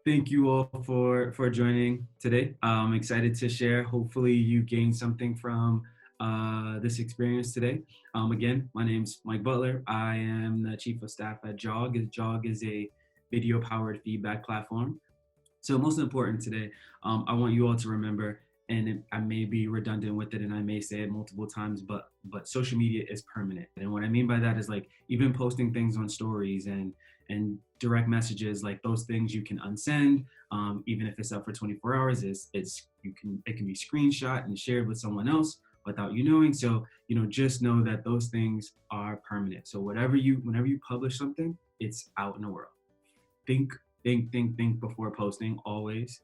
Thank you all for joining today. I'm excited to share. Hopefully, you gained something from this experience today. Again, my name's Mike Butler. I am the chief of staff at Jog. Jog is a video-powered feedback platform. So most important today, I want you all to remember, and I may be redundant with it, and I may say it multiple times, but social media is permanent. And what I mean by that is like even posting things on stories and direct messages, like those things you can unsend, even if it's up for 24 hours. It can be screenshot and shared with someone else without you knowing. So just know that those things are permanent. So whenever you publish something, it's out in the world. Think, think before posting always.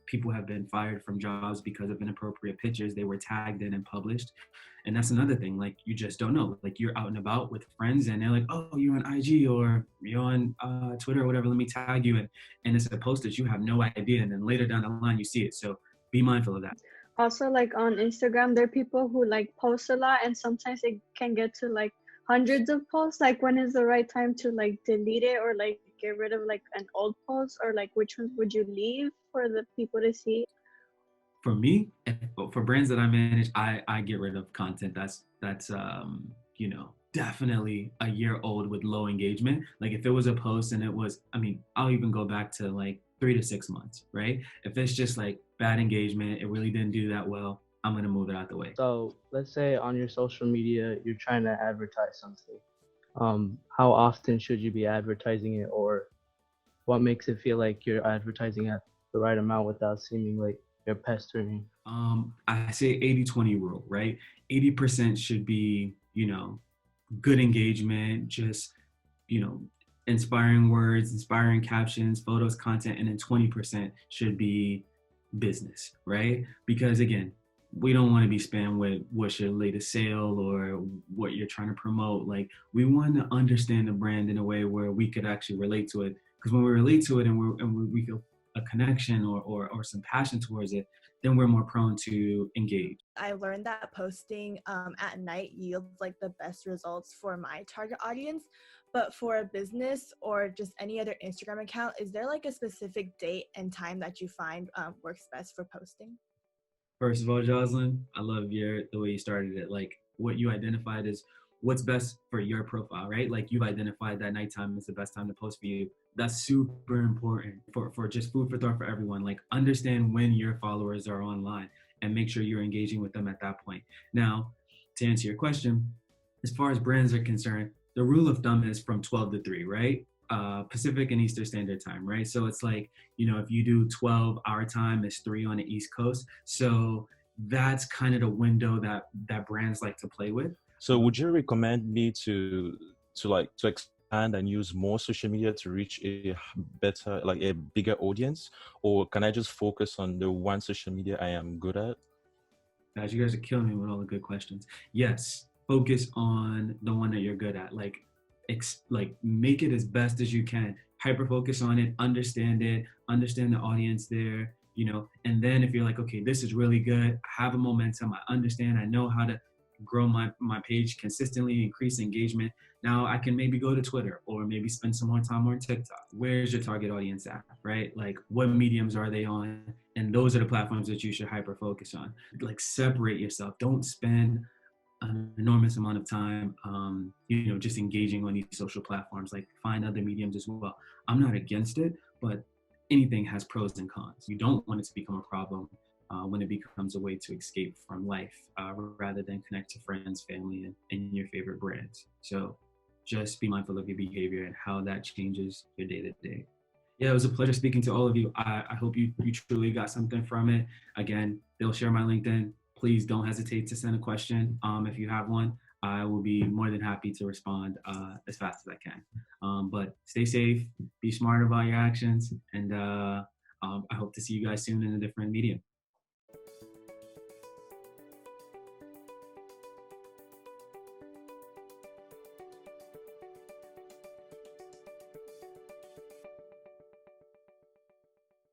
People have been fired from jobs because of inappropriate pictures they were tagged in and published. And that's another thing, like you just don't know. Like you're out and about with friends and they're like, oh, you're on IG or you're on Twitter or whatever, let me tag you. And it's a post that you have no idea. And then later down the line, you see it. So be mindful of that. Also, like on Instagram, there are people who like post a lot, and sometimes it can get to like hundreds of posts. Like, when is the right time to like delete it or like get rid of like an old post, or like which ones would you leave for the people to see? For me, for brands that I manage, I get rid of content that's definitely a year old with low engagement. Like if it was a post and it was, I mean, I'll even go back to like 3 to 6 months, right? If it's just like bad engagement, it really didn't do that well, I'm gonna move it out the way. So let's say on your social media, you're trying to advertise something. How often should you be advertising it, or what makes it feel like you're advertising at the right amount without seeming like you're pestering? I say 80-20 rule, right? 80% should be, good engagement, just, you know, inspiring words, inspiring captions, photos, content, and then 20% should be business, right? Because again, we don't want to be spammed with what's your latest sale or what you're trying to promote. Like we want to understand the brand in a way where we could actually relate to it. Because when we relate to it and we feel a connection or some passion towards it, then we're more prone to engage. I learned that posting at night yields like the best results for my target audience. But for a business or just any other Instagram account, is there like a specific date and time that you find works best for posting? First of all, Jocelyn, I love the way you started it. Like what you identified is what's best for your profile, right? Like you've identified that nighttime is the best time to post for you. That's super important for just food for thought for everyone. Like understand when your followers are online and make sure you're engaging with them at that point. Now, to answer your question, as far as brands are concerned, the rule of thumb is from 12 to 3, right? Pacific and Eastern Standard Time, right? So it's like, if you do 12 our time, it's 3 on the East Coast. So that's kind of the window that brands like to play with. So would you recommend me to expand and use more social media to reach a better, like a bigger audience? Or can I just focus on the one social media I am good at? Guys, you guys are killing me with all the good questions. Yes, focus on the one that you're good at. Like make it as best as you can. Hyper focus on it, understand the audience there, and then if you're like, okay, this is really good, I have a momentum, I understand, I know how to grow my page consistently, increase engagement. Now I can maybe go to Twitter or maybe spend some more time on TikTok. Where's your target audience at, right? Like what mediums are they on? And those are the platforms that you should hyper focus on. Like separate yourself. Don't spend an enormous amount of time, just engaging on these social platforms. Like find other mediums as well. I'm not against it, but anything has pros and cons. You don't want it to become a problem when it becomes a way to escape from life rather than connect to friends, family, and your favorite brands. So just be mindful of your behavior and how that changes your day to day. Yeah, it was a pleasure speaking to all of you. I hope you truly got something from it. Again, they'll share my LinkedIn. Please don't hesitate to send a question if you have one. I will be more than happy to respond as fast as I can. But stay safe, be smart about your actions, and I hope to see you guys soon in a different medium.